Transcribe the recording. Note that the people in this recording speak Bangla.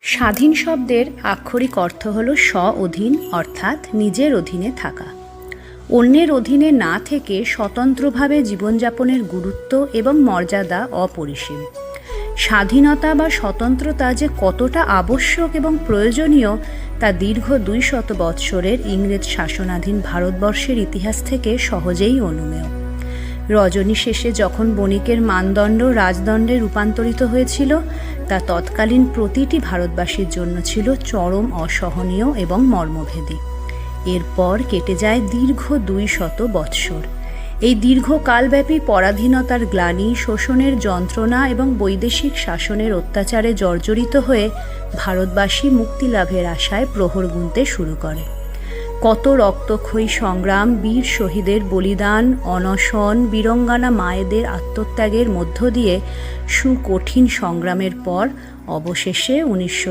স্বাধীন শব্দের আক্ষরিক অর্থ হল স্ব-অধীন, অর্থাৎ নিজের অধীনে থাকা। অন্যের অধীনে না থেকে স্বতন্ত্রভাবে জীবনযাপনের গুরুত্ব এবং মর্যাদা অপরিসীম। স্বাধীনতা বা স্বতন্ত্রতা যে কতটা আবশ্যক এবং প্রয়োজনীয় তা দীর্ঘ 200 বৎসরের ইংরেজ শাসনাধীন ভারতবর্ষের ইতিহাস থেকে সহজেই অনুমেয়। রজনী শেষে যখন বণিকের মানদণ্ড রাজদণ্ডে রূপান্তরিত হয়েছিল, তা তৎকালীন প্রতিটি ভারতবাসীর জন্য ছিল চরম অসহনীয় এবং মর্মভেদী। এরপর কেটে যায় দীর্ঘ 200 বৎসর। এই দীর্ঘকালব্যাপী পরাধীনতার গ্লানি, শোষণের যন্ত্রণা এবং বৈদেশিক শাসনের অত্যাচারে জর্জরিত হয়ে ভারতবাসী মুক্তিলাভের আশায় প্রহর গুনতে শুরু করে। কত রক্তক্ষয়ী সংগ্রাম, বীর শহীদের বলিদান, অনশন, বীরঙ্গানা মায়েদের আত্মত্যাগের মধ্য দিয়ে সুকঠিন সংগ্রামের পর অবশেষে